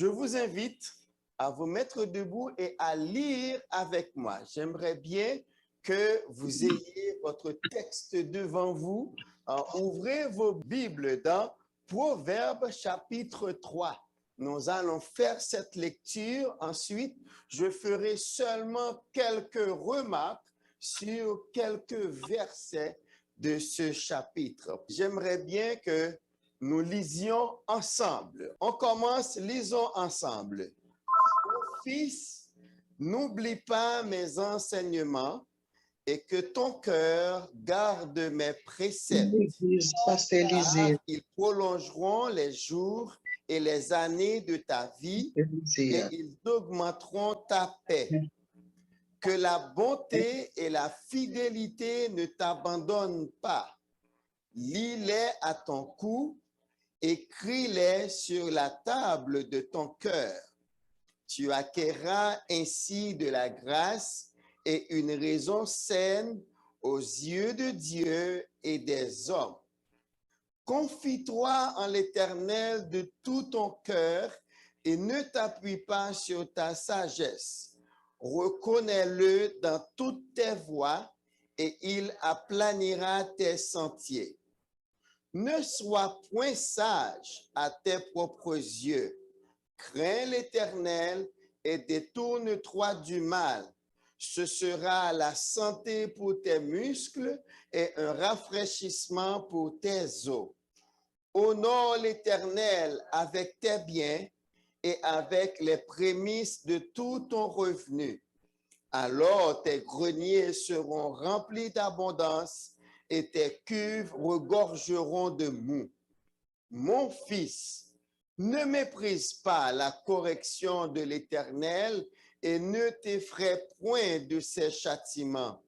Je vous invite à vous mettre debout et à lire avec moi. J'aimerais bien que vous ayez votre texte devant vous. Ouvrez vos Bibles dans Proverbes chapitre 3. Nous allons faire cette lecture. Ensuite, je ferai seulement quelques remarques sur quelques versets de ce chapitre. J'aimerais bien que nous lisions ensemble. On commence, lisons ensemble. Mon fils, n'oublie pas mes enseignements et que ton cœur garde mes préceptes. Car ils prolongeront les jours et les années de ta vie et ils augmenteront ta paix. Que la bonté et la fidélité ne t'abandonnent pas. Lis-les à ton cou, écris-les sur la table de ton cœur. Tu acquerras ainsi de la grâce et une raison saine aux yeux de Dieu et des hommes. Confie-toi en l'Éternel de tout ton cœur et ne t'appuie pas sur ta sagesse. Reconnais-le dans toutes tes voies et il aplanira tes sentiers. Ne sois point sage à tes propres yeux. Crains l'Éternel et détourne-toi du mal. Ce sera la santé pour tes muscles et un rafraîchissement pour tes os. Honore l'Éternel avec tes biens et avec les prémices de tout ton revenu. Alors tes greniers seront remplis d'abondance et tes cuves regorgeront de moût. Mon fils, ne méprise pas la correction de l'Éternel et ne t'effraie point de ses châtiments,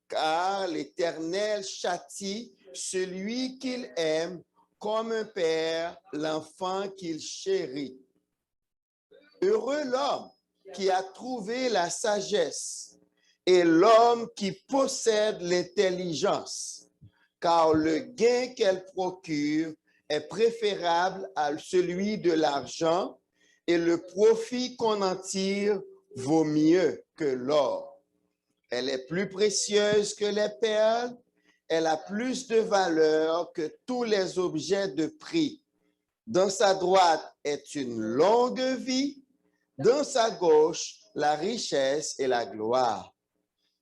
car l'Éternel châtie celui qu'il aime comme un père l'enfant qu'il chérit. Heureux l'homme qui a trouvé la sagesse et l'homme qui possède l'intelligence, car le gain qu'elle procure est préférable à celui de l'argent et le profit qu'on en tire vaut mieux que l'or. Elle est plus précieuse que les perles, elle a plus de valeur que tous les objets de prix. Dans sa droite est une longue vie, dans sa gauche, la richesse et la gloire.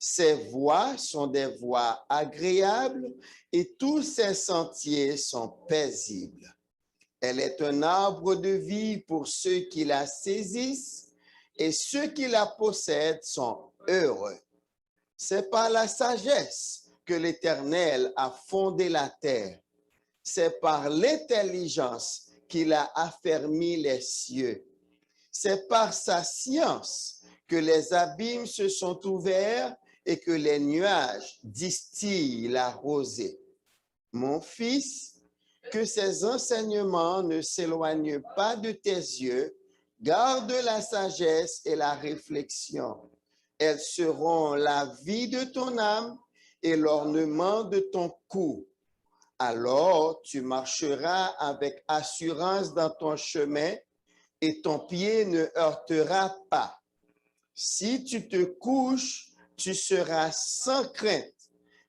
Ses voies sont des voies agréables et tous ses sentiers sont paisibles. Elle est un arbre de vie pour ceux qui la saisissent et ceux qui la possèdent sont heureux. C'est par la sagesse que l'Éternel a fondé la terre. C'est par l'intelligence qu'il a affermi les cieux. C'est par sa science que les abîmes se sont ouverts et que les nuages distillent la rosée. Mon fils, que ces enseignements ne s'éloignent pas de tes yeux, garde la sagesse et la réflexion. Elles seront la vie de ton âme et l'ornement de ton cou. Alors tu marcheras avec assurance dans ton chemin et ton pied ne heurtera pas. Si tu te couches, tu seras sans crainte,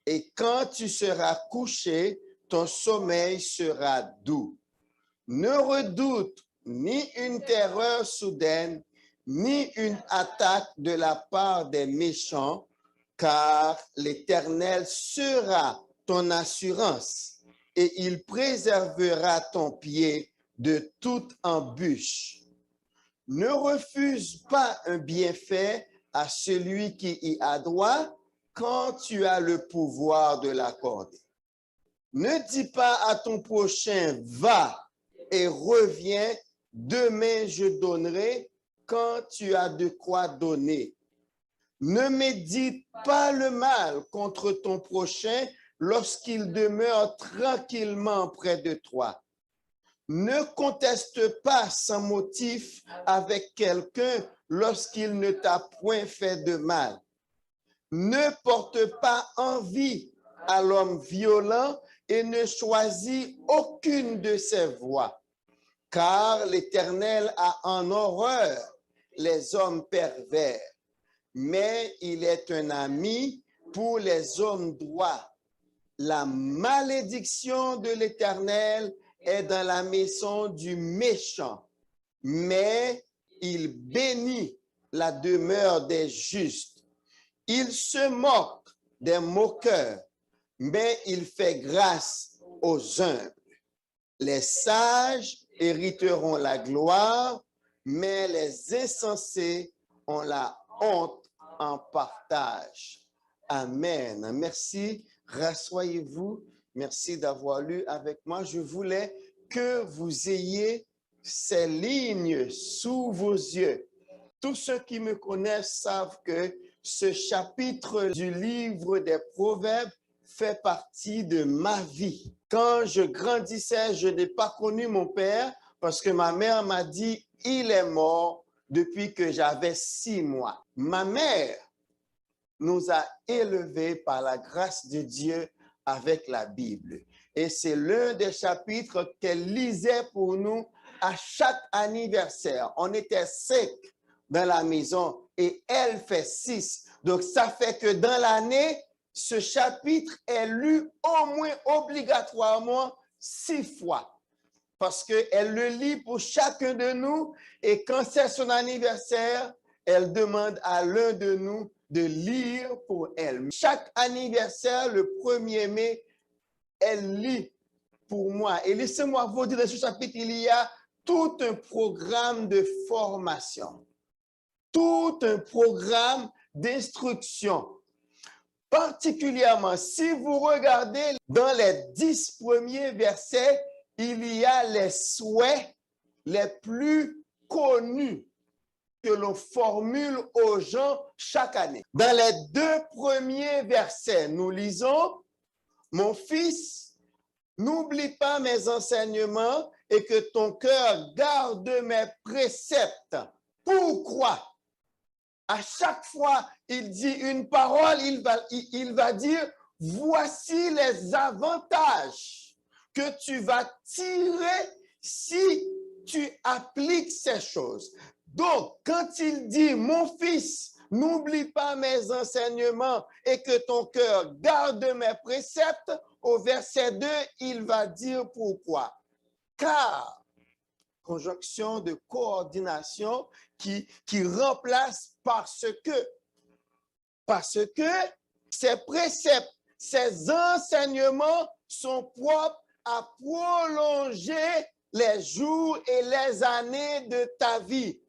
et quand tu seras couché, ton sommeil sera doux. Ne redoute ni une terreur soudaine, ni une attaque de la part des méchants, car l'Éternel sera ton assurance, et il préservera ton pied de toute embûche. Ne refuse pas un bienfait à celui qui y a droit quand tu as le pouvoir de l'accorder. Ne dis pas à ton prochain, va et reviens, demain je donnerai quand tu as de quoi donner. Ne médite pas le mal contre ton prochain lorsqu'il demeure tranquillement près de toi. Ne conteste pas sans motif avec quelqu'un lorsqu'il ne t'a point fait de mal. Ne porte pas envie à l'homme violent et ne choisis aucune de ses voies. car l'Éternel a en horreur les hommes pervers, mais il est un ami pour les hommes droits. La malédiction de l'Éternel est dans la maison du méchant, mais il bénit la demeure des justes. Il se moque des moqueurs, mais il fait grâce aux humbles. Les sages hériteront la gloire, mais les insensés ont la honte en partage. Amen. Merci. Rassoyez-vous. Merci d'avoir lu avec moi. Je voulais que vous ayez ces lignes sous vos yeux. Tous ceux qui me connaissent savent que ce chapitre du livre des Proverbes fait partie de ma vie. Quand je grandissais, je n'ai pas connu mon père parce que ma mère m'a dit il est mort depuis que j'avais 6 mois. Ma mère nous a élevés par la grâce de Dieu avec la Bible. Et c'est l'un des chapitres qu'elle lisait pour nous à chaque anniversaire. On était 5 dans la maison et elle fait 6. Donc, ça fait que dans l'année, ce chapitre est lu au moins obligatoirement 6 fois. Parce qu'elle le lit pour chacun de nous et quand c'est son anniversaire, elle demande à l'un de nous de lire pour elle. Chaque anniversaire, le 1er mai, elle lit pour moi. Et laissez-moi vous dire, dans ce chapitre, il y a tout un programme de formation, tout un programme d'instruction. Particulièrement, si vous regardez dans les 10 premiers versets, il y a les souhaits les plus connus que l'on formule aux gens chaque année. Dans les 2 premiers versets, nous lisons « Mon fils, n'oublie pas mes enseignements et que ton cœur garde mes préceptes. » Pourquoi? À chaque fois, il dit une parole, il va dire « Voici les avantages que tu vas tirer si tu appliques ces choses. » Donc, quand il dit « Mon fils, n'oublie pas mes enseignements et que ton cœur garde mes préceptes », au verset 2, il va dire pourquoi. Car, conjonction de coordination qui remplace parce que ces préceptes, ces enseignements sont propres à prolonger les jours et les années de ta vie.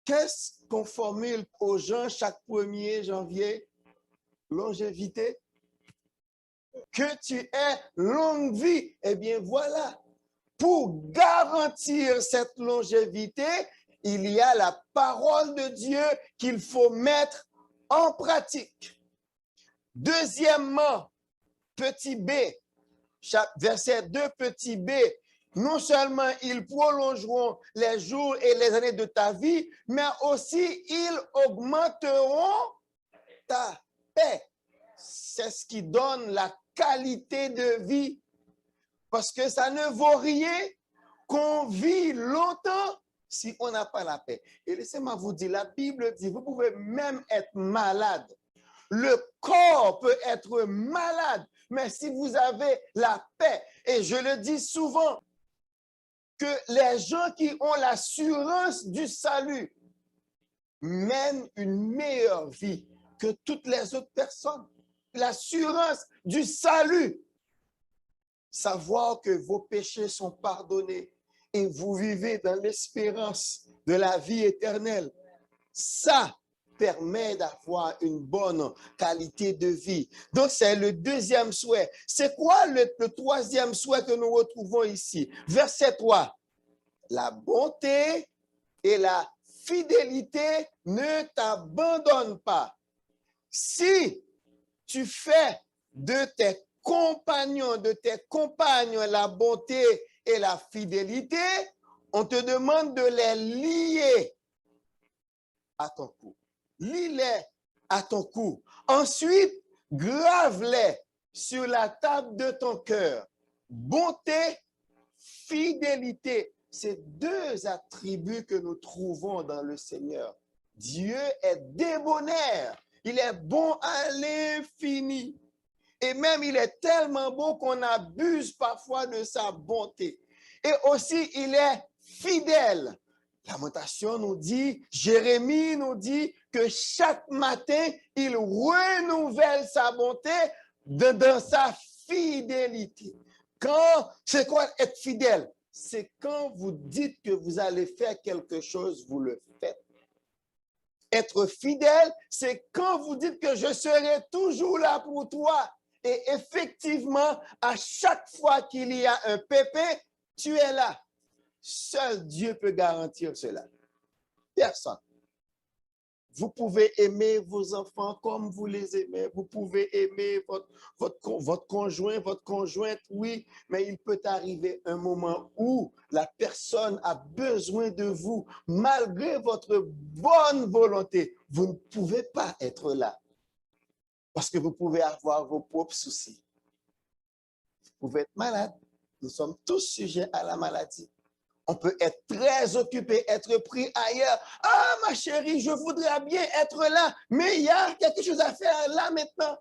Qu'est-ce qu'on formule aux gens chaque 1er janvier? Longévité. Que tu aies longue vie. Eh bien, voilà. Pour garantir cette longévité, il y a la parole de Dieu qu'il faut mettre en pratique. Deuxièmement, petit b, verset 2, petit b, non seulement ils prolongeront les jours et les années de ta vie, mais aussi ils augmenteront ta paix. C'est ce qui donne la qualité de vie. Parce que ça ne vaut rien qu'on vit longtemps si on n'a pas la paix. Et laissez-moi vous dire, la Bible dit, vous pouvez même être malade. Le corps peut être malade, mais si vous avez la paix, et je le dis souvent, que les gens qui ont l'assurance du salut mènent une meilleure vie que toutes les autres personnes. L'assurance du salut. Savoir que vos péchés sont pardonnés et vous vivez dans l'espérance de la vie éternelle. Ça permet d'avoir une bonne qualité de vie. Donc, c'est le deuxième souhait. C'est quoi le troisième souhait que nous retrouvons ici? Verset 3. La bonté et la fidélité ne t'abandonnent pas. Si tu fais de tes compagnons, de tes compagnes, la bonté et la fidélité, on te demande de les lier à ton cou. Lis-les à ton cou. Ensuite, grave-les sur la table de ton cœur. Bonté, fidélité. C'est deux attributs que nous trouvons dans le Seigneur. Dieu est débonnaire. Il est bon à l'infini. Et même, il est tellement bon qu'on abuse parfois de sa bonté. Et aussi, il est fidèle. Lamentation nous dit, Jérémie nous dit que chaque matin, il renouvelle sa bonté dans sa fidélité. C'est quoi être fidèle? C'est quand vous dites que vous allez faire quelque chose, vous le faites. Être fidèle, c'est quand vous dites que je serai toujours là pour toi. Et effectivement, à chaque fois qu'il y a un pépin, tu es là. Seul Dieu peut garantir cela. Personne. Vous pouvez aimer vos enfants comme vous les aimez. Vous pouvez aimer votre conjoint, votre conjointe, oui, mais il peut arriver un moment où la personne a besoin de vous, malgré votre bonne volonté. Vous ne pouvez pas être là parce que vous pouvez avoir vos propres soucis. Vous pouvez être malade. Nous sommes tous sujets à la maladie. On peut être très occupé, être pris ailleurs. Ah, ma chérie, je voudrais bien être là, mais il y a quelque chose à faire là maintenant.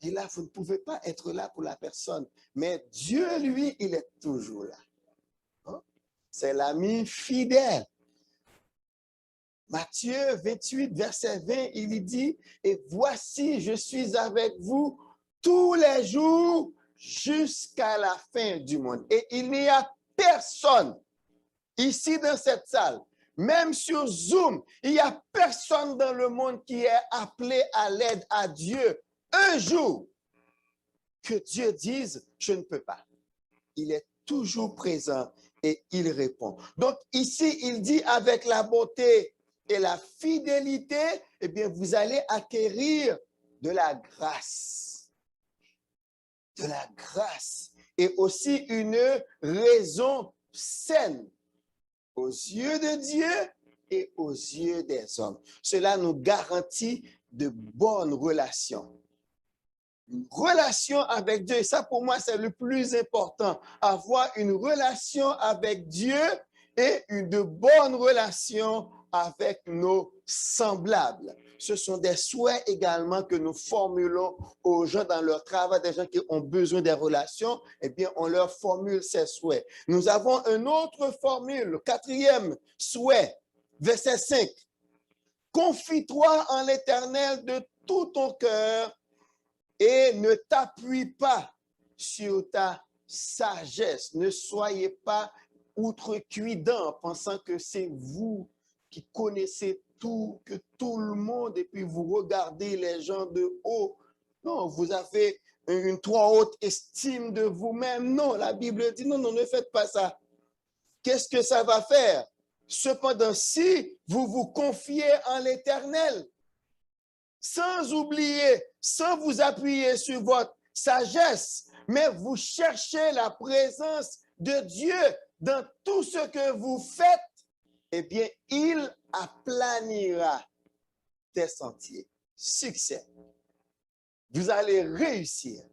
Et là, vous ne pouvez pas être là pour la personne. Mais Dieu, lui, il est toujours là. Hein? C'est l'ami fidèle. Matthieu 28, verset 20, il dit, « Et voici, je suis avec vous tous les jours jusqu'à la fin du monde. » Et il n'y a personne ici dans cette salle, même sur Zoom, il n'y a personne dans le monde qui est appelé à l'aide à Dieu. Un jour, que Dieu dise, je ne peux pas. Il est toujours présent et il répond. Donc ici, il dit avec la bonté et la fidélité, eh bien, vous allez acquérir de la grâce. De la grâce. Et aussi une raison saine aux yeux de Dieu et aux yeux des hommes. Cela nous garantit de bonnes relations. Une relation avec Dieu, et ça pour moi c'est le plus important, avoir une relation avec Dieu et de bonnes relations avec nos semblables. Ce sont des souhaits également que nous formulons aux gens dans leur travail, des gens qui ont besoin des relations, eh bien on leur formule ces souhaits. Nous avons une autre formule, le quatrième souhait, verset 5. Confie-toi en l'Éternel de tout ton cœur et ne t'appuie pas sur ta sagesse. Ne soyez pas outrecuidants, pensant que c'est vous qui connaissez tout, que tout le monde, et puis vous regardez les gens de haut. Non, vous avez une trop haute estime de vous-même. Non, la Bible dit non, non, ne faites pas ça. Qu'est-ce que ça va faire? Cependant, si vous vous confiez en l'Éternel, sans oublier, sans vous appuyer sur votre sagesse, mais vous cherchez la présence de Dieu dans tout ce que vous faites, eh bien, il aplanira tes sentiers. Succès. Vous allez réussir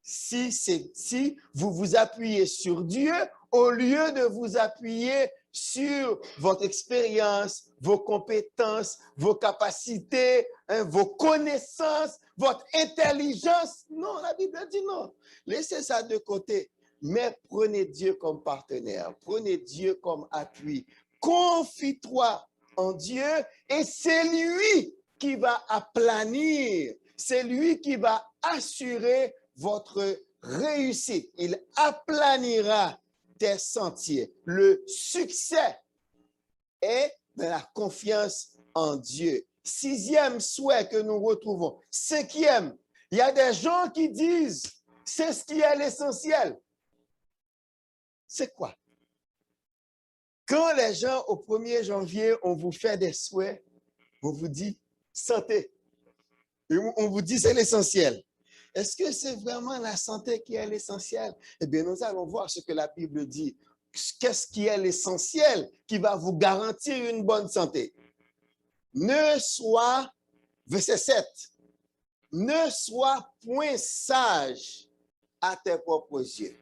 si vous vous appuyez sur Dieu au lieu de vous appuyer sur votre expérience, vos compétences, vos capacités, vos connaissances, votre intelligence. Non, la Bible dit non. Laissez ça de côté. Mais prenez Dieu comme partenaire. Prenez Dieu comme appui. Confie-toi en Dieu et c'est lui qui va aplanir. C'est lui qui va assurer votre réussite. Il aplanira tes sentiers. Le succès est de la confiance en Dieu. Sixième souhait que nous retrouvons. Cinquième, il y a des gens qui disent, c'est ce qui est l'essentiel. C'est quoi? Quand les gens au 1er janvier, on vous fait des souhaits, on vous dit santé. Et on vous dit c'est l'essentiel. Est-ce que c'est vraiment la santé qui est l'essentiel? Eh bien, nous allons voir ce que la Bible dit. Qu'est-ce qui est l'essentiel qui va vous garantir une bonne santé? Ne sois, verset 7, ne sois point sage à tes propres yeux.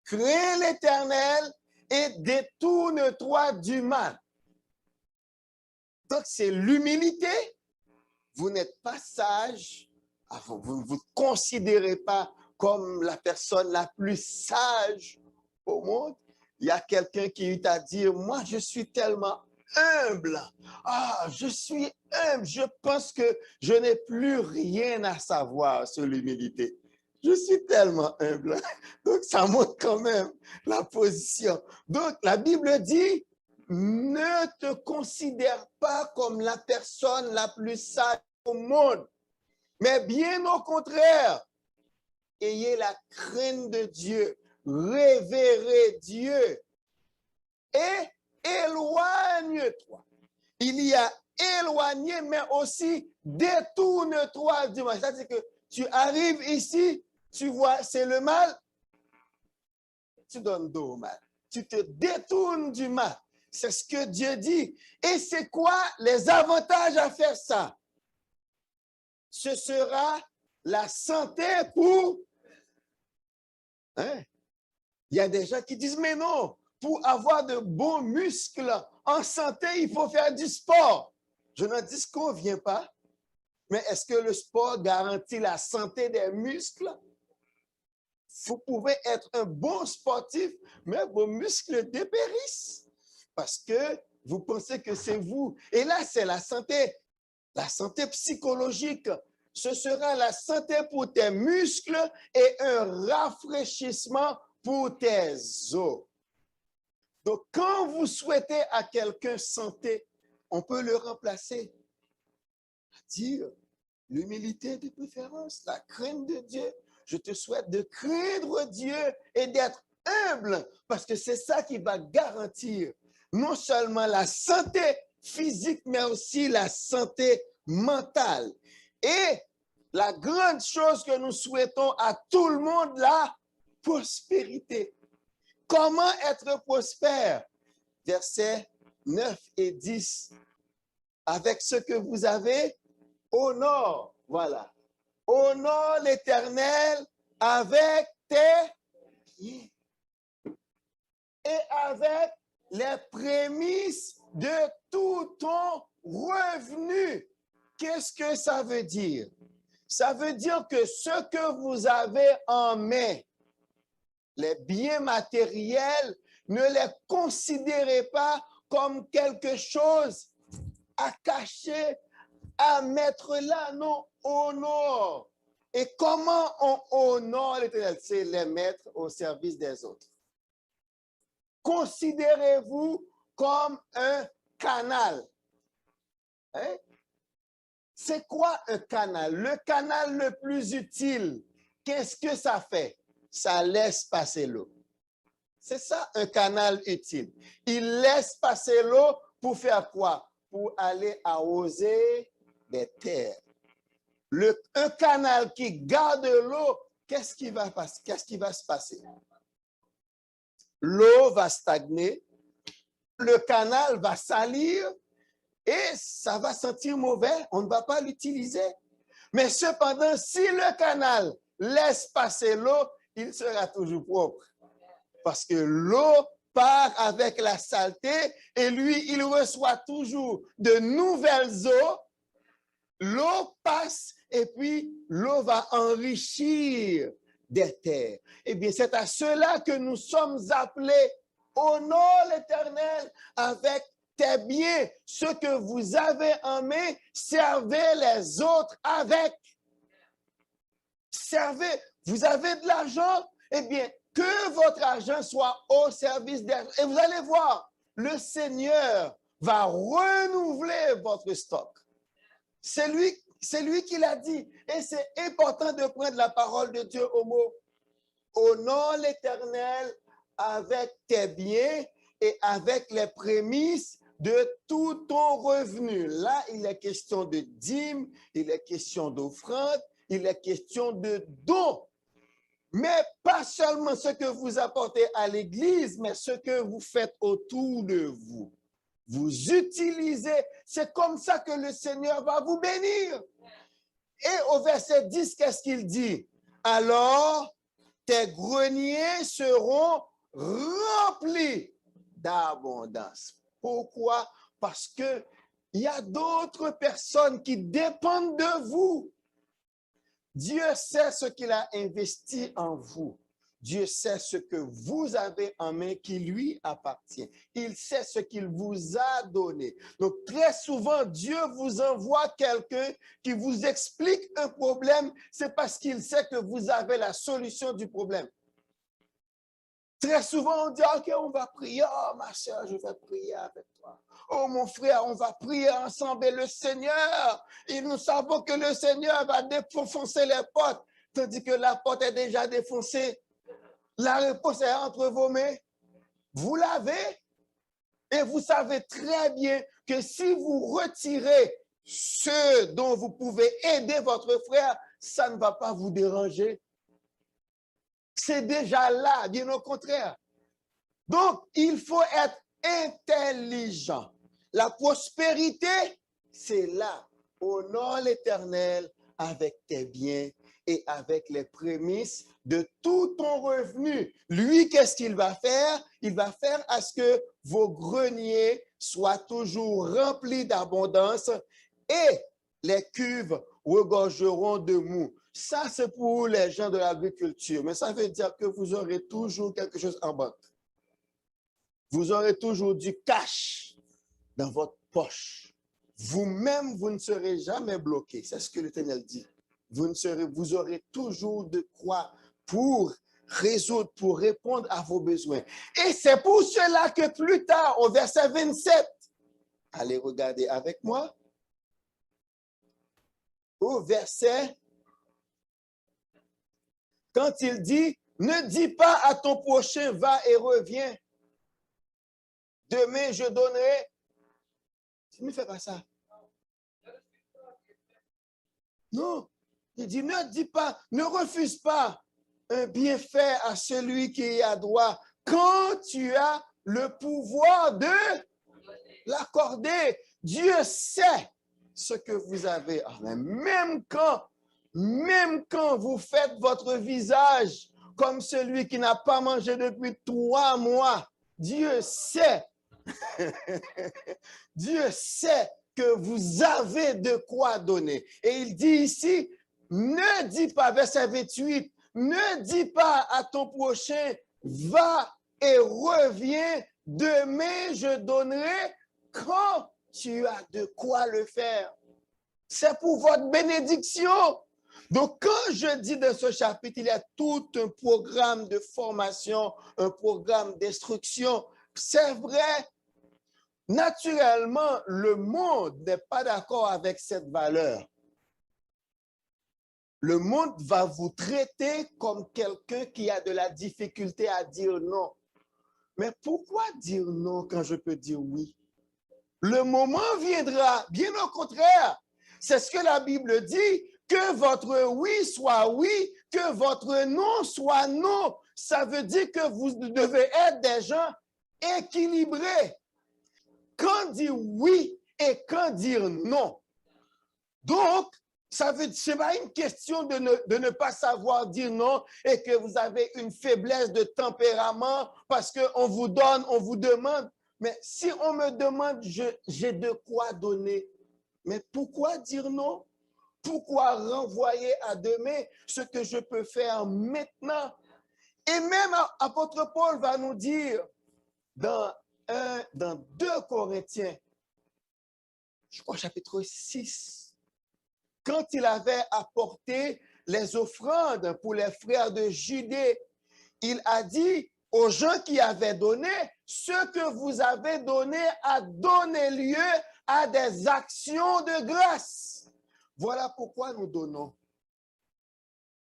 Crains l'Éternel et détourne-toi du mal. Donc, c'est l'humilité. Vous n'êtes pas sage. Vous ne vous considérez pas comme la personne la plus sage au monde. Il y a quelqu'un qui t'a dit, moi, je suis tellement humble. Ah, je suis humble. Je pense que je n'ai plus rien à savoir sur l'humilité. Je suis tellement humble. Donc, ça montre quand même la position. Donc, la Bible dit, ne te considère pas comme la personne la plus sage au monde, mais bien au contraire, ayez la crainte de Dieu, révérez Dieu et éloigne-toi. Il y a éloigné, mais aussi détourne-toi du mal. C'est-à-dire que tu arrives ici, tu vois, c'est le mal, tu donnes dos au mal. Tu te détournes du mal. C'est ce que Dieu dit. Et c'est quoi les avantages à faire ça? Ce sera la santé pour... Hein? Il y a des gens qui disent, mais non, pour avoir de bons muscles en santé, il faut faire du sport. Je n'en disconviens pas, mais est-ce que le sport garantit la santé des muscles? Vous pouvez être un bon sportif, mais vos muscles dépérissent parce que vous pensez que c'est vous. Et là, c'est la santé psychologique. Ce sera la santé pour tes muscles et un rafraîchissement pour tes os. Donc, quand vous souhaitez à quelqu'un santé, on peut le remplacer. Dire l'humilité de préférence, la crainte de Dieu. Je te souhaite de craindre Dieu et d'être humble parce que c'est ça qui va garantir non seulement la santé physique, mais aussi la santé mentale. Et la grande chose que nous souhaitons à tout le monde, la prospérité. Comment être prospère? Versets 9 et 10. Avec ce que vous avez, honore, voilà. Honore l'Éternel avec tes pieds et avec les prémices de tout ton revenu. Qu'est-ce que ça veut dire? Ça veut dire que ce que vous avez en main, les biens matériels, ne les considérez pas comme quelque chose à cacher, à mettre là, non, honore. Et comment on honore l'Éternel? C'est les mettre au service des autres. Considérez-vous comme un canal. Hein? C'est quoi un canal? Le canal le plus utile, qu'est-ce que ça fait? Ça laisse passer l'eau. C'est ça un canal utile. Il laisse passer l'eau pour faire quoi? Pour aller arroser des terres. Un canal qui garde l'eau, qu'est-ce qui va se passer? L'eau va stagner, le canal va salir et ça va sentir mauvais, on ne va pas l'utiliser. Mais cependant, si le canal laisse passer l'eau, il sera toujours propre. Parce que l'eau part avec la saleté et lui, il reçoit toujours de nouvelles eaux. L'eau passe et puis l'eau va enrichir des terres. Eh bien, c'est à cela que nous sommes appelés. Honore l'Éternel avec tes biens. Ce que vous avez en main, servez les autres avec. Servez. Vous avez de l'argent, eh bien, que votre argent soit au service des autres. Et vous allez voir, le Seigneur va renouveler votre stock. C'est lui qui l'a dit. Et c'est important de prendre la parole de Dieu au mot. Honore l'Éternel avec tes biens et avec les prémices de tout ton revenu. Là, il est question de dîme, il est question d'offrande, il est question de dons. Mais pas seulement ce que vous apportez à l'Église, mais ce que vous faites autour de vous. Vous utilisez, c'est comme ça que le Seigneur va vous bénir. Et au verset 10, qu'est-ce qu'il dit? Alors, tes greniers seront remplis d'abondance. Pourquoi? Parce que il y a d'autres personnes qui dépendent de vous. Dieu sait ce qu'il a investi en vous. Dieu sait ce que vous avez en main qui lui appartient. Il sait ce qu'il vous a donné. Donc, très souvent, Dieu vous envoie quelqu'un qui vous explique un problème. C'est parce qu'il sait que vous avez la solution du problème. Très souvent, on dit, OK, on va prier. Oh, ma soeur, je vais prier avec toi. Oh, mon frère, on va prier ensemble. Et le Seigneur, et nous savons que le Seigneur va défoncer les portes, tandis que la porte est déjà défoncée. La réponse est entre vos mains. Vous l'avez. Et vous savez très bien que si vous retirez ce dont vous pouvez aider votre frère, ça ne va pas vous déranger. C'est déjà là, bien au contraire. Donc, il faut être intelligent. La prospérité, c'est là. Honore l'Éternel avec tes biens et avec les prémices de tout ton revenu. Lui, qu'est-ce qu'il va faire? Il va faire à ce que vos greniers soient toujours remplis d'abondance et les cuves regorgeront de mou. Ça, c'est pour les gens de l'agriculture, mais ça veut dire que vous aurez toujours quelque chose en banque. Vous aurez toujours du cash dans votre poche. Vous-même, vous ne serez jamais bloqué. C'est ce que l'Éternel dit. Vous aurez toujours de quoi pour résoudre, pour répondre à vos besoins. Et c'est pour cela que plus tard, au verset 27, allez regarder avec moi, au verset, quand il dit, ne dis pas à ton prochain, va et reviens. Demain, je donnerai. Tu ne fais pas ça. Non. Il dit, ne dis pas, ne refuse pas un bienfait à celui qui y a droit quand tu as le pouvoir de l'accorder. Dieu sait ce que vous avez. Même quand vous faites votre visage comme celui qui n'a pas mangé depuis 3 mois, Dieu sait. Dieu sait que vous avez de quoi donner. Et il dit ici, ne dis pas, verset 28, ne dis pas à ton prochain, va et reviens, demain je donnerai quand tu as de quoi le faire. C'est pour votre bénédiction. Donc, quand je dis dans ce chapitre, il y a tout un programme de formation, un programme d'instruction. C'est vrai, naturellement, le monde n'est pas d'accord avec cette valeur. Le monde va vous traiter comme quelqu'un qui a de la difficulté à dire non. Mais pourquoi dire non quand je peux dire oui? Le moment viendra, bien au contraire. C'est ce que la Bible dit, que votre oui soit oui, que votre non soit non. Ça veut dire que vous devez être des gens équilibrés. Quand dire oui et quand dire non. Donc, c'est pas une question de ne pas savoir dire non et que vous avez une faiblesse de tempérament parce qu'on vous donne, on vous demande. Mais si on me demande, j'ai de quoi donner. Mais pourquoi dire non? Pourquoi renvoyer à demain ce que je peux faire maintenant? Et même apôtre Paul va nous dire dans 2 Corinthiens, je crois chapitre 6, quand il avait apporté les offrandes pour les frères de Judée, il a dit aux gens qui avaient donné, ce que vous avez donné a donné lieu à des actions de grâce. Voilà pourquoi nous donnons.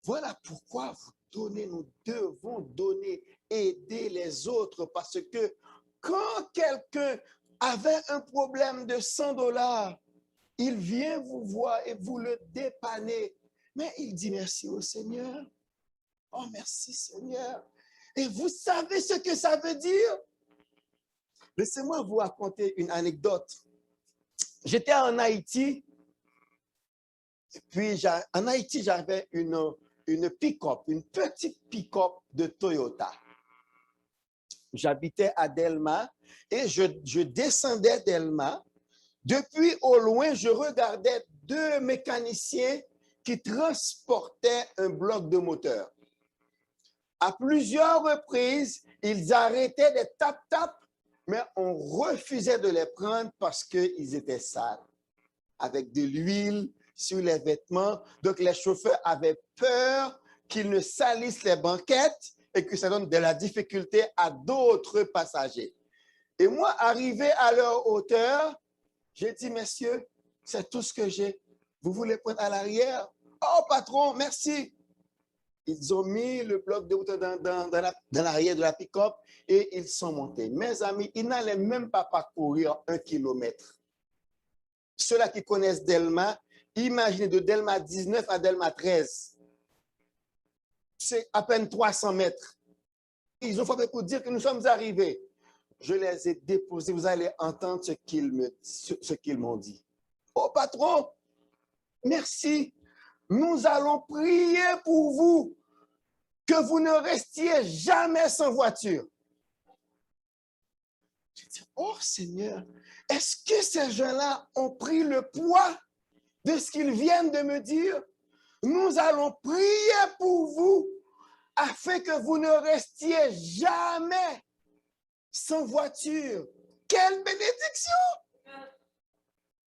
Voilà pourquoi vous donnez, nous devons donner, aider les autres, parce que quand quelqu'un avait un problème de 100 $, il vient vous voir et vous le dépannez. Mais il dit merci au Seigneur. Oh, merci Seigneur. Et vous savez ce que ça veut dire? Laissez-moi vous raconter une anecdote. J'étais en Haïti. Et puis, en Haïti, j'avais une une pick-up, une petite pick-up de Toyota. J'habitais à Delma et je descendais Delma. Depuis au loin, je regardais deux mécaniciens qui transportaient un bloc de moteur. À plusieurs reprises, ils arrêtaient des tap-tap, mais on refusait de les prendre parce qu'ils étaient sales, avec de l'huile sur les vêtements. Donc, les chauffeurs avaient peur qu'ils ne salissent les banquettes et que ça donne de la difficulté à d'autres passagers. Et moi, arrivé à leur hauteur, j'ai dit, messieurs, c'est tout ce que j'ai. Vous voulez prendre à l'arrière? Oh, patron, merci. Ils ont mis le bloc de moteur dans l'arrière de la pick-up et ils sont montés. Mes amis, ils n'allaient même pas parcourir 1 kilomètre. Ceux-là qui connaissent Delma, imaginez de Delma 19 à Delma 13. C'est à peine 300 mètres. Ils ont frappé pour dire que nous sommes arrivés. Je les ai déposés. Vous allez entendre ce qu'ils m'ont dit. Oh, patron, merci. Nous allons prier pour vous, que vous ne restiez jamais sans voiture. J'ai dit, oh Seigneur, est-ce que ces gens-là ont pris le poids de ce qu'ils viennent de me dire? Nous allons prier pour vous afin que vous ne restiez jamais sans voiture. Quelle bénédiction!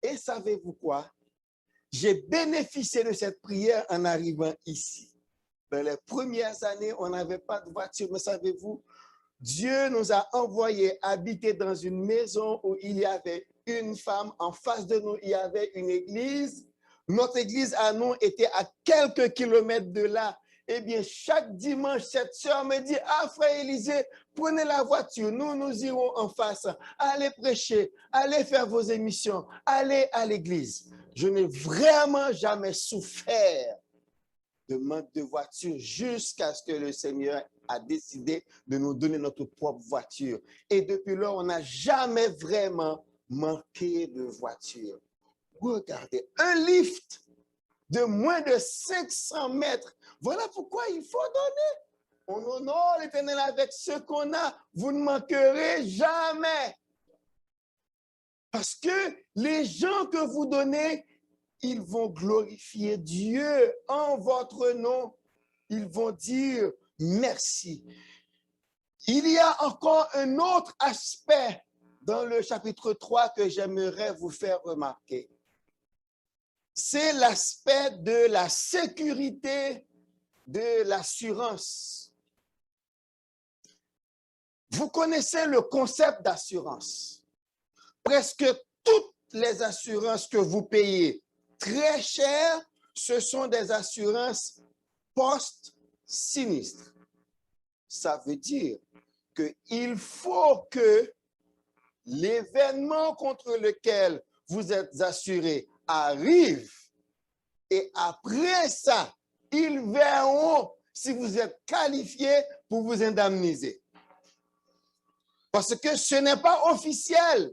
Et savez-vous quoi? J'ai bénéficié de cette prière en arrivant ici. Dans les premières années, on n'avait pas de voiture, mais savez-vous, Dieu nous a envoyés habiter dans une maison où il y avait une femme. En face de nous, il y avait une église. Notre église à nous était à quelques kilomètres de là. Eh bien, chaque dimanche, cette sœur me dit, ah, frère Élisée, prenez la voiture, nous irons en face. Allez prêcher, allez faire vos émissions, allez à l'église. Je n'ai vraiment jamais souffert de manque de voiture jusqu'à ce que le Seigneur a décidé de nous donner notre propre voiture. Et depuis là, on n'a jamais vraiment manqué de voiture. Regardez, un lift de moins de 500 mètres. Voilà pourquoi il faut donner. On honore l'Éternel avec ce qu'on a. Vous ne manquerez jamais. Parce que les gens que vous donnez, ils vont glorifier Dieu en votre nom. Ils vont dire merci. Il y a encore un autre aspect dans le chapitre 3 que j'aimerais vous faire remarquer. C'est l'aspect de la sécurité, de l'assurance. Vous connaissez le concept d'assurance. Presque toutes les assurances que vous payez très cher, ce sont des assurances post-sinistres. Ça veut dire qu'il faut que l'événement contre lequel vous êtes assuré arrive et après ça, ils verront si vous êtes qualifié pour vous indemniser. Parce que ce n'est pas officiel.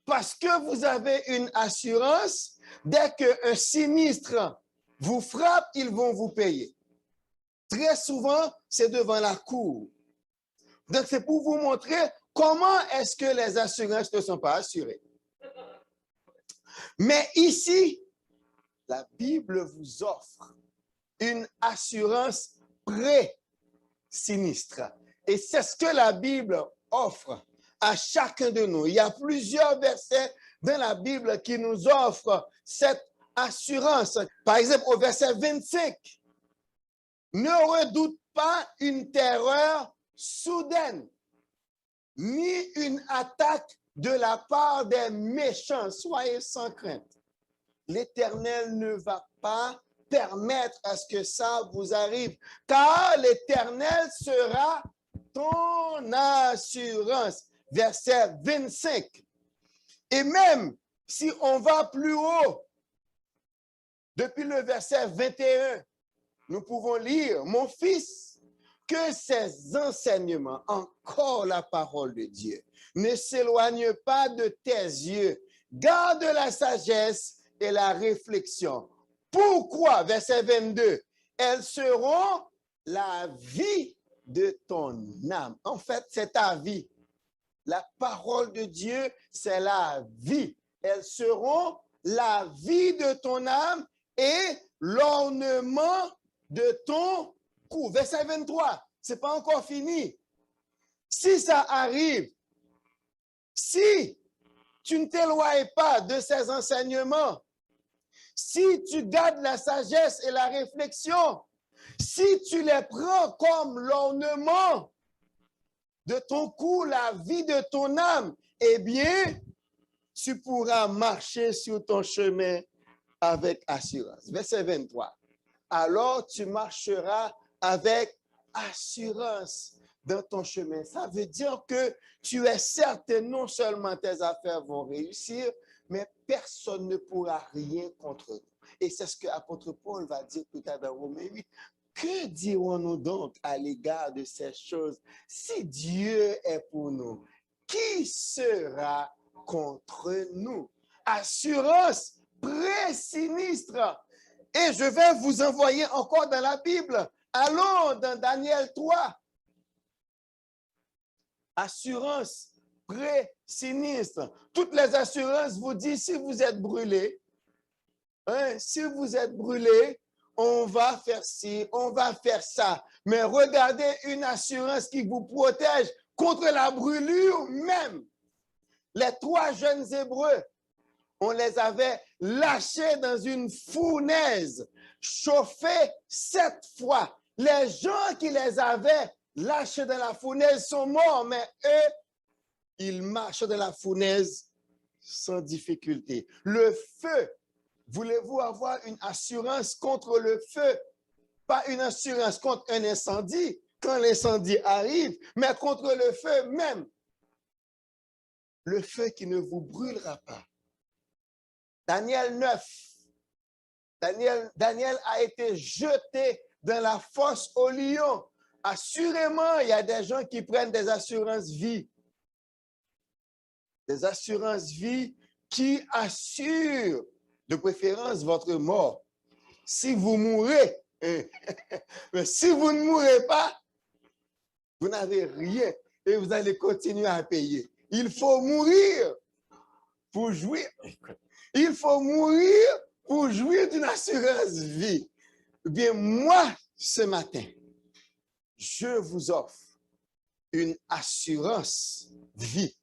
Parce que vous avez une assurance, dès qu'un sinistre vous frappe, ils vont vous payer. Très souvent, c'est devant la cour. Donc, c'est pour vous montrer comment est-ce que les assurances ne sont pas assurées. Mais ici, la Bible vous offre une assurance pré-sinistre. Et c'est ce que la Bible offre à chacun de nous. Il y a plusieurs versets dans la Bible qui nous offrent cette assurance. Par exemple, au verset 25, ne redoute pas une terreur soudaine, ni une attaque de la part des méchants. Soyez sans crainte. L'Éternel ne va pas permettre à ce que ça vous arrive, car l'Éternel sera ton assurance. Verset 25. Et même si on va plus haut, depuis le verset 21, nous pouvons lire, mon fils, que ces enseignements, encore la parole de Dieu, ne s'éloignent pas de tes yeux. Garde la sagesse et la réflexion. Pourquoi, verset 22, elles seront la vie de ton âme. En fait, c'est ta vie. La parole de Dieu, c'est la vie. Elles seront la vie de ton âme et l'ornement de ton cou. Verset 23, ce n'est pas encore fini. Si ça arrive, si tu ne t'éloignes pas de ces enseignements, si tu gardes la sagesse et la réflexion, si tu les prends comme l'ornement de ton cou, la vie de ton âme, eh bien, tu pourras marcher sur ton chemin avec assurance. Verset 23. Alors tu marcheras avec assurance dans ton chemin. Ça veut dire que tu es certain non seulement tes affaires vont réussir, mais personne ne pourra rien contre nous. Et c'est ce que l'apôtre Paul va dire plus tard dans Romains 8. Que dirons-nous donc à l'égard de ces choses? Si Dieu est pour nous, qui sera contre nous? Assurance pré-sinistre. Et je vais vous envoyer encore dans la Bible. Allons dans Daniel 3. Assurance pré-sinistre. Toutes les assurances vous disent si vous êtes brûlé, si vous êtes brûlé, on va faire ci, on va faire ça. Mais regardez une assurance qui vous protège contre la brûlure même. Les 3 jeunes Hébreux, on les avait lâchés dans une fournaise, chauffés 7 fois. Les gens qui les avaient lâchés dans la fournaise sont morts, mais eux, ils marchent dans la fournaise sans difficulté. Le feu, voulez-vous avoir une assurance contre le feu? Pas une assurance contre un incendie, quand l'incendie arrive, mais contre le feu même. Le feu qui ne vous brûlera pas. Daniel 9. Daniel a été jeté dans la fosse au lion. Assurément, il y a des gens qui prennent des assurances vie. Des assurances vie qui assurent de préférence votre mort. Si vous mourrez, mais si vous ne mourrez pas, vous n'avez rien et vous allez continuer à payer. Il faut mourir pour jouir. Il faut mourir pour jouir d'une assurance vie. Eh bien, moi, ce matin, je vous offre une assurance vie.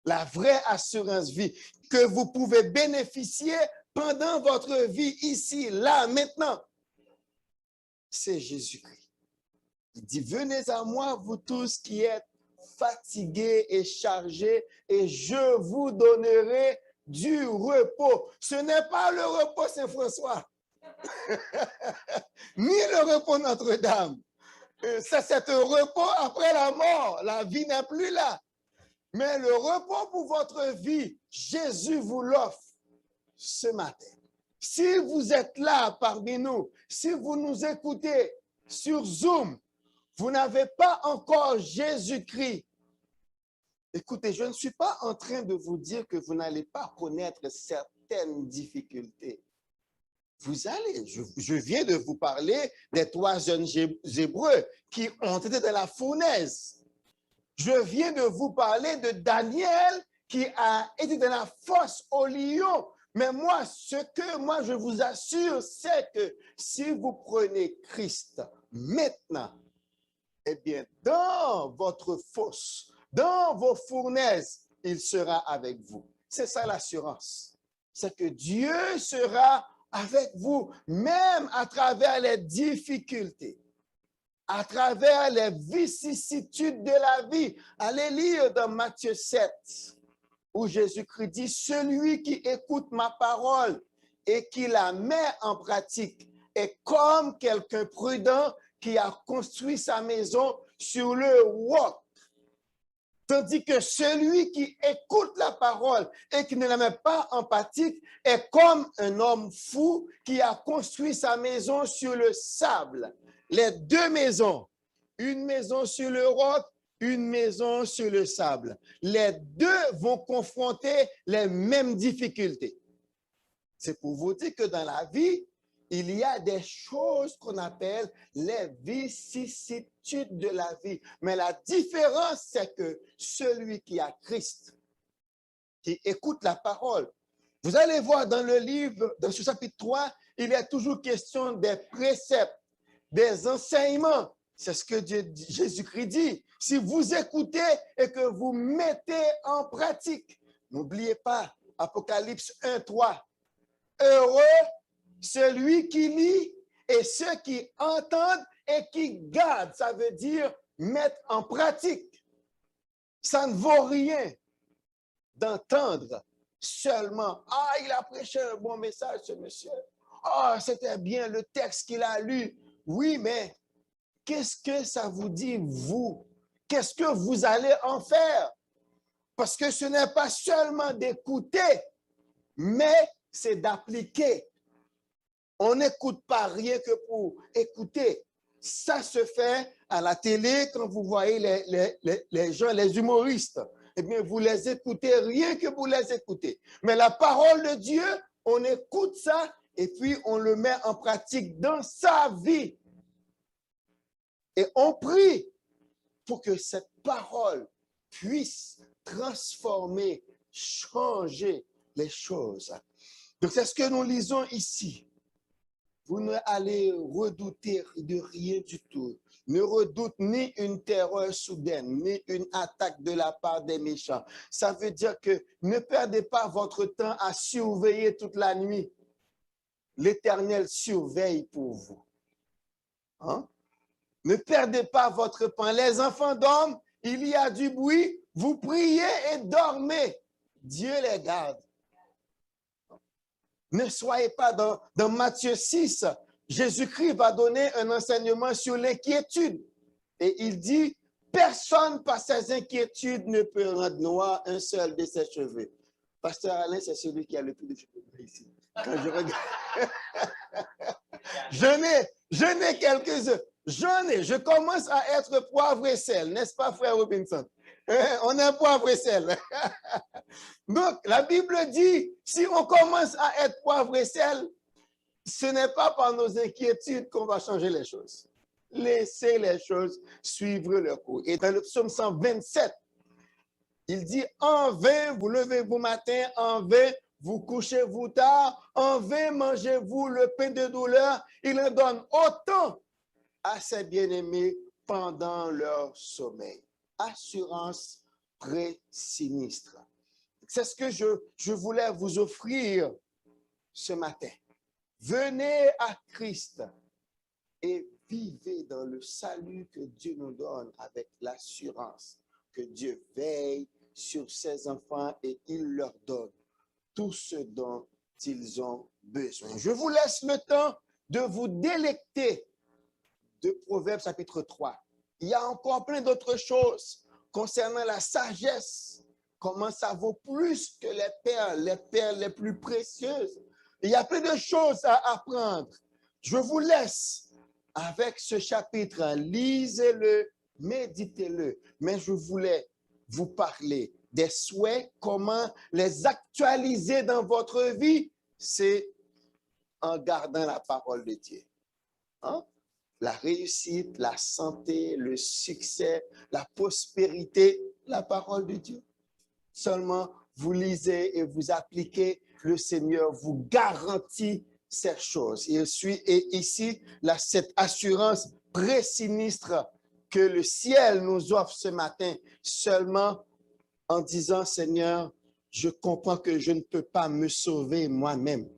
La vraie assurance vie que vous pouvez bénéficier pendant votre vie ici, là, maintenant. C'est Jésus-Christ. Il dit, venez à moi, vous tous qui êtes fatigués et chargés, et je vous donnerai du repos. Ce n'est pas le repos Saint-François, ni le repos Notre-Dame. C'est un repos après la mort. La vie n'est plus là. Mais le repos pour votre vie, Jésus vous l'offre ce matin. Si vous êtes là parmi nous, si vous nous écoutez sur Zoom, vous n'avez pas encore Jésus-Christ. Écoutez, je ne suis pas en train de vous dire que vous n'allez pas connaître certaines difficultés. Vous allez, je viens de vous parler des 3 jeunes Hébreux qui ont été dans la fournaise. Je viens de vous parler de Daniel qui a été dans la fosse au lion. Mais moi, ce que moi je vous assure, c'est que si vous prenez Christ maintenant, eh bien, dans votre fosse, dans vos fournaises, il sera avec vous. C'est ça l'assurance. C'est que Dieu sera avec vous, même à travers les difficultés, à travers les vicissitudes de la vie. Allez lire dans Matthieu 7, où Jésus-Christ dit, celui qui écoute ma parole et qui la met en pratique est comme quelqu'un prudent qui a construit sa maison sur le roc. Tandis que celui qui écoute la parole et qui ne la met pas en pratique est comme un homme fou qui a construit sa maison sur le sable. Les 2 maisons, une maison sur le roc, une maison sur le sable. Les 2 vont confronter les mêmes difficultés. C'est pour vous dire que dans la vie, il y a des choses qu'on appelle les vicissitudes de la vie. Mais la différence, c'est que celui qui a Christ, qui écoute la parole, vous allez voir dans le livre, dans ce chapitre 3, il est toujours question des préceptes, des enseignements. C'est ce que Jésus-Christ dit. Si vous écoutez et que vous mettez en pratique, n'oubliez pas, Apocalypse 1, 3, heureux celui qui lit et ceux qui entendent et qui gardent. Ça veut dire mettre en pratique. Ça ne vaut rien d'entendre seulement. Ah, il a prêché un bon message, ce monsieur. Ah, c'était bien le texte qu'il a lu. Oui, mais qu'est-ce que ça vous dit, vous? Qu'est-ce que vous allez en faire? Parce que ce n'est pas seulement d'écouter, mais c'est d'appliquer. On n'écoute pas rien que pour écouter. Ça se fait à la télé quand vous voyez les gens, les humoristes. Eh bien, vous les écoutez rien que pour les écouter. Mais la parole de Dieu, on écoute ça et puis on le met en pratique dans sa vie. Et on prie pour que cette parole puisse transformer, changer les choses. Donc, c'est ce que nous lisons ici. Vous ne allez redouter de rien du tout. Ne redoute ni une terreur soudaine, ni une attaque de la part des méchants. Ça veut dire que ne perdez pas votre temps à surveiller toute la nuit. L'Éternel surveille pour vous. Hein? Ne perdez pas votre temps. Les enfants dorment, il y a du bruit, vous priez et dormez. Dieu les garde. Ne soyez pas dans Matthieu 6. Jésus-Christ va donner un enseignement sur l'inquiétude. Et il dit, personne par ses inquiétudes ne peut rendre noir un seul de ses cheveux. Pasteur Alain, c'est celui qui a le plus de cheveux ici. Quand je regarde, je n'ai quelques-uns. Je commence à être poivre et sel, n'est-ce pas, frère Robinson? On est poivre et sel. Donc, la Bible dit, si on commence à être poivre et sel, ce n'est pas par nos inquiétudes qu'on va changer les choses. Laissez les choses suivre leur cours. Et dans le psaume 127, il dit, en vain, vous levez-vous matin, en vain, vous couchez-vous tard, en vain, mangez-vous le pain de douleur. Il en donne autant à ses bien-aimés pendant leur sommeil. Assurance pré-sinistre. C'est ce que je voulais vous offrir ce matin. Venez à Christ et vivez dans le salut que Dieu nous donne avec l'assurance que Dieu veille sur ses enfants et il leur donne tout ce dont ils ont besoin. Je vous laisse le temps de vous délecter de Proverbes chapitre 3. Il y a encore plein d'autres choses concernant la sagesse, comment ça vaut plus que les perles les plus précieuses. Il y a plein de choses à apprendre. Je vous laisse avec ce chapitre. Lisez-le, méditez-le. Mais je voulais vous parler des souhaits, comment les actualiser dans votre vie. C'est en gardant la parole de Dieu. Hein? La réussite, la santé, le succès, la prospérité, la parole de Dieu. Seulement, vous lisez et vous appliquez, le Seigneur vous garantit ces choses. Et ici, cette assurance pré-sinistre que le ciel nous offre ce matin, seulement en disant, Seigneur, je comprends que je ne peux pas me sauver moi-même.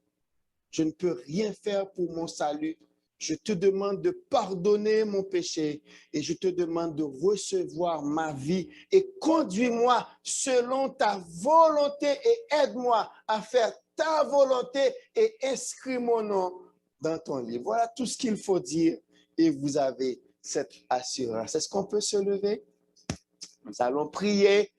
Je ne peux rien faire pour mon salut. Je te demande de pardonner mon péché et je te demande de recevoir ma vie et conduis-moi selon ta volonté et aide-moi à faire ta volonté et inscris mon nom dans ton livre. Voilà tout ce qu'il faut dire et vous avez cette assurance. Est-ce qu'on peut se lever? Nous allons prier